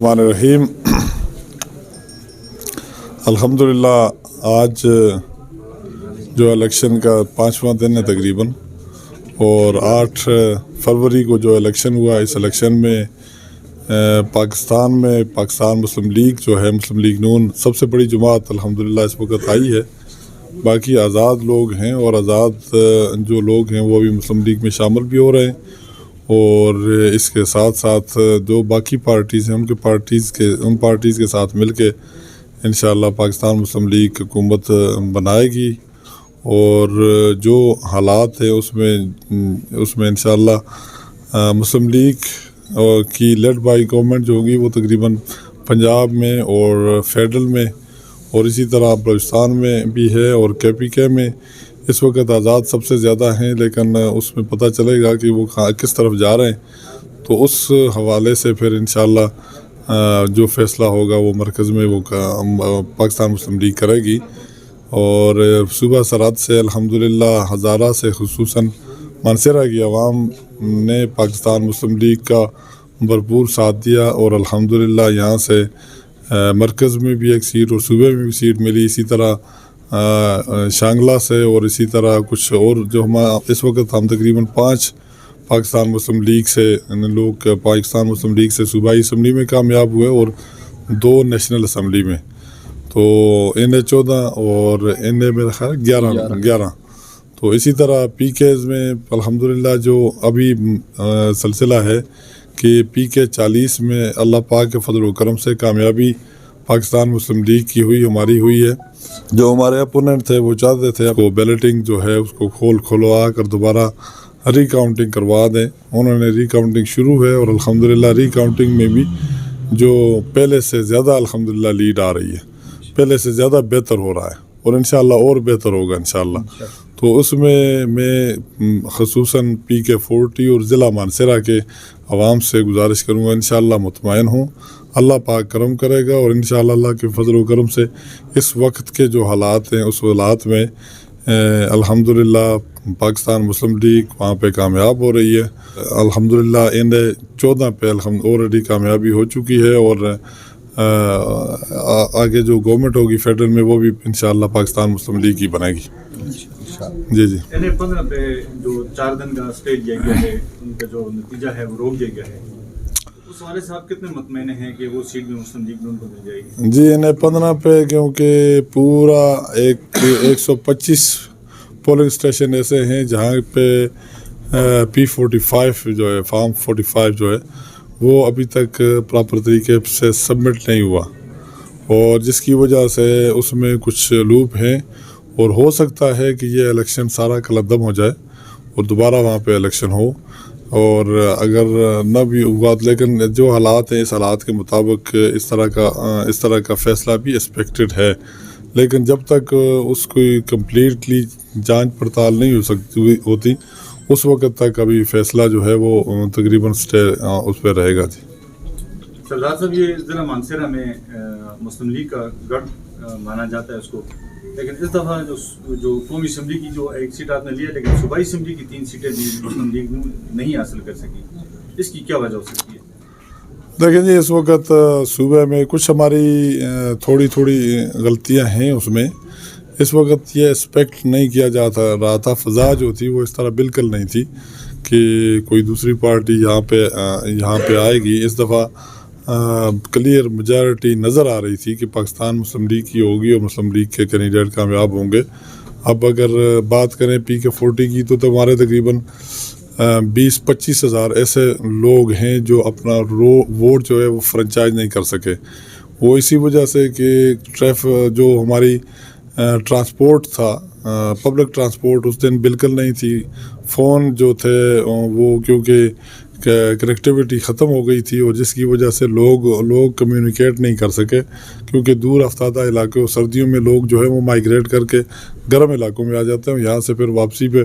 الرحمن الرحیم الحمدللہ آج جو الیکشن کا 5واں دن ہے تقریباً، اور 8 فروری کو جو الیکشن ہوا، اس الیکشن میں پاکستان مسلم لیگ جو ہے، مسلم لیگ نون سب سے بڑی جماعت الحمدللہ اس وقت آئی ہے۔ باقی آزاد لوگ ہیں، اور آزاد جو لوگ ہیں وہ بھی مسلم لیگ میں شامل بھی ہو رہے ہیں، اور اس کے ساتھ ساتھ جو باقی پارٹیز ہیں ان پارٹیز کے ساتھ مل کے انشاءاللہ پاکستان مسلم لیگ حکومت بنائے گی، اور جو حالات ہیں اس میں انشاءاللہ مسلم لیگ کی لیڈ بائی گورنمنٹ جو ہوگی وہ تقریباً پنجاب میں اور فیڈرل میں، اور اسی طرح بلوچستان میں بھی ہے، اور KPK میں اس وقت آزاد سب سے زیادہ ہیں، لیکن اس میں پتہ چلے گا کہ وہ کس طرف جا رہے ہیں، تو اس حوالے سے پھر انشاءاللہ جو فیصلہ ہوگا وہ مرکز میں وہ پاکستان مسلم لیگ کرے گی۔ اور صوبہ سرحد سے الحمدللہ ہزارہ سے خصوصاً مانسہرہ کی عوام نے پاکستان مسلم لیگ کا بھرپور ساتھ دیا، اور الحمدللہ یہاں سے مرکز میں بھی ایک سیٹ اور صوبے میں بھی سیٹ ملی، اسی طرح شانگلہ سے، اور اسی طرح کچھ اور جو اس وقت ہم تقریباً 5 پاکستان مسلم لیگ سے لوگ پاکستان مسلم لیگ سے صوبائی اسمبلی میں کامیاب ہوئے، اور 2 نیشنل اسمبلی میں، تو NA 14 اور NA میرا خیال 11۔ تو اسی طرح PKs میں الحمدللہ جو ابھی سلسلہ ہے کہ PK 40 میں اللہ پاک کے فضل و کرم سے کامیابی پاکستان مسلم لیگ کی ہماری ہوئی ہے۔ جو ہمارے اپوننٹ تھے وہ چاہتے تھے وہ بیلٹنگ جو ہے اس کو کھولوا کر دوبارہ ری کاؤنٹنگ کروا دیں، انہوں نے ری کاؤنٹنگ شروع ہے، اور الحمدللہ ری کاؤنٹنگ میں بھی جو پہلے سے زیادہ الحمدللہ لیڈ آ رہی ہے، پہلے سے زیادہ بہتر ہو رہا ہے، اور انشاءاللہ اور بہتر ہوگا انشاءاللہ۔ تو اس میں خصوصاً PK 40 اور ضلع مانسہرہ کے عوام سے گزارش کروں گا انشاءاللہ مطمئن ہوں، اللہ پاک کرم کرے گا، اور انشاءاللہ اللہ کے فضل و کرم سے اس وقت کے جو حالات ہیں اس حالات میں الحمدللہ پاکستان مسلم لیگ وہاں پہ کامیاب ہو رہی ہے۔ الحمدللہ NA 14 پہ آلریڈی کامیابی ہو چکی ہے، اور آگے جو گورنمنٹ ہوگی فیڈرل میں وہ بھی انشاءاللہ پاکستان مسلم لیگ کی بنے گی۔ جی NA 15 پہ جو 4 دن کا اسٹے دیا گیا ہے، ان کا جو نتیجہ ہے وہ روک دیا گیا ہے، اس والے سے آپ کتنے مطمئن ہیں کہ وہ سیٹ بھی مسلم لیگ نون کو مل جائے گی؟ جی NA 15 پہ کیونکہ پورا 125 پولنگ اسٹیشن ایسے ہیں جہاں پہ P45 جو ہے فارم 45 جو ہے وہ ابھی تک پراپر طریقے سے سبمٹ نہیں ہوا، اور جس کی وجہ سے اس میں کچھ لوپ ہیں، اور ہو سکتا ہے کہ یہ الیکشن سارا کلعدم ہو جائے اور دوبارہ وہاں پہ الیکشن ہو، اور اگر نہ بھی ہوا لیکن جو حالات ہیں اس حالات کے مطابق اس طرح کا فیصلہ بھی ایکسپیکٹڈ ہے، لیکن جب تک اس کی کمپلیٹلی جانچ پڑتال نہیں ہوتی اس وقت تک ابھی فیصلہ جو ہے وہ تقریباً اس پہ رہے گا۔ جی سردار صاحب، یہ ضلع مانسہرہ میں مسلم لیگ کا گڑھ مانا جاتا ہے اس کو، لیکن اس دفعہ جو قومی اسمبلی کی جو 1 سیٹ آپ نے لیا، لیکن صوبائی اسمبلی کی 3 سیٹیں بھی مسلم لیگ نہیں حاصل کر سکی، اس کی کیا وجہ ہو سکتی ہے؟ دیکھیں جی، اس وقت صوبے میں کچھ ہماری تھوڑی غلطیاں ہیں، اس میں اس وقت یہ ایکسپیکٹ نہیں کیا جاتا رہا تھا، فضا جو تھی وہ اس طرح بالکل نہیں تھی کہ کوئی دوسری پارٹی یہاں پہ آئے گی۔ اس دفعہ کلیئر میجارٹی نظر آ رہی تھی کہ پاکستان مسلم لیگ کی ہوگی، اور مسلم لیگ کے کینڈیڈیٹ کامیاب ہوں گے۔ اب اگر بات کریں PK 40 کی تو ہمارے تقریباً 20-25 ہزار ایسے لوگ ہیں جو اپنا ووٹ جو ہے وہ فرنچائز نہیں کر سکے، وہ اسی وجہ سے کہ جو ہماری ٹرانسپورٹ تھا، پبلک ٹرانسپورٹ اس دن بالکل نہیں تھی، فون جو تھے وہ کیونکہ کنیکٹیوٹی ختم ہو گئی تھی، اور جس کی وجہ سے لوگ کمیونیکیٹ نہیں کر سکے، کیونکہ دور افتادہ علاقوں سردیوں میں لوگ جو ہے وہ مائیگریٹ کر کے گرم علاقوں میں آ جاتے ہیں، یہاں سے پھر واپسی پہ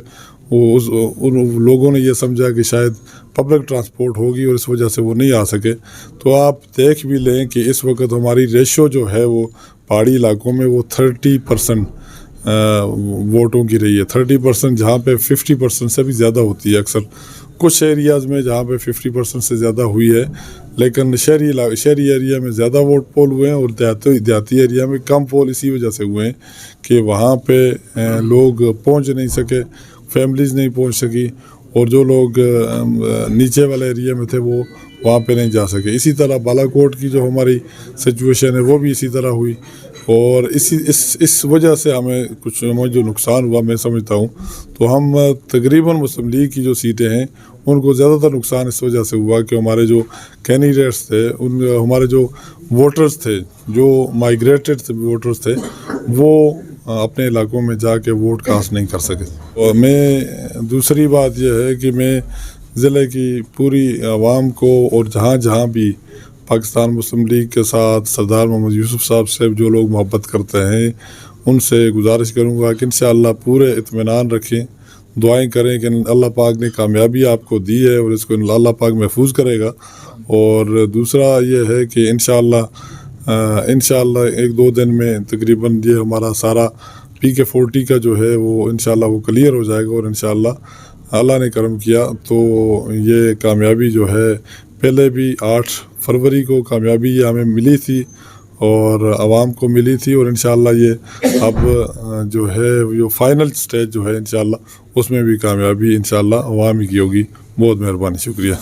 ان لوگوں نے یہ سمجھا کہ شاید پبلک ٹرانسپورٹ ہوگی اور اس وجہ سے وہ نہیں آ سکے۔ تو آپ دیکھ بھی لیں کہ اس وقت ہماری ریشو جو ہے وہ پہاڑی علاقوں میں وہ 30% ووٹوں کی رہی ہے، 30%، جہاں پہ 50% سے بھی زیادہ ہوتی ہے اکثر کچھ ایریاز میں جہاں پہ 50% سے زیادہ ہوئی ہے، لیکن شہری ایریا میں زیادہ ووٹ پول ہوئے ہیں اور دیہاتی ایریا میں کم پول اسی وجہ سے ہوئے ہیں کہ وہاں پہ لوگ پہنچ نہیں سکے، فیملیز نہیں پہنچ سکی، اور جو لوگ نیچے والے ایریا میں تھے وہ وہاں پہ نہیں جا سکے۔ اسی طرح بالا کوٹ کی جو ہماری سچویشن ہے وہ بھی اسی طرح ہوئی، اور اس وجہ سے ہمیں جو نقصان ہوا میں سمجھتا ہوں، تو ہم تقریباً مسلم لیگ کی جو سیٹیں ہیں ان کو زیادہ تر نقصان اس وجہ سے ہوا کہ ہمارے جو کینڈیڈیٹس تھے، ہمارے جو ووٹرز تھے، جو مائیگریٹڈ ووٹرز تھے، وہ اپنے علاقوں میں جا کے ووٹ کاسٹ نہیں کر سکے۔ اور دوسری بات یہ ہے کہ میں ضلع کی پوری عوام کو اور جہاں بھی پاکستان مسلم لیگ کے ساتھ سردار محمد یوسف صاحب سے جو لوگ محبت کرتے ہیں ان سے گزارش کروں گا کہ انشاءاللہ پورے اطمینان رکھیں، دعائیں کریں کہ اللہ پاک نے کامیابی آپ کو دی ہے اور اس کو اللہ پاک محفوظ کرے گا۔ اور دوسرا یہ ہے کہ انشاءاللہ 1-2 دن میں تقریباً یہ ہمارا سارا PK-40 کا جو ہے وہ انشاءاللہ وہ کلیئر ہو جائے گا، اور انشاءاللہ اللہ نے کرم کیا تو یہ کامیابی جو ہے پہلے بھی 8 فروری کو کامیابی یہ ہمیں ملی تھی اور عوام کو ملی تھی، اور انشاءاللہ یہ اب جو ہے جو فائنل سٹیج جو ہے انشاءاللہ اس میں بھی کامیابی انشاءاللہ عوام ہی کی ہوگی۔ بہت مہربانی، شکریہ۔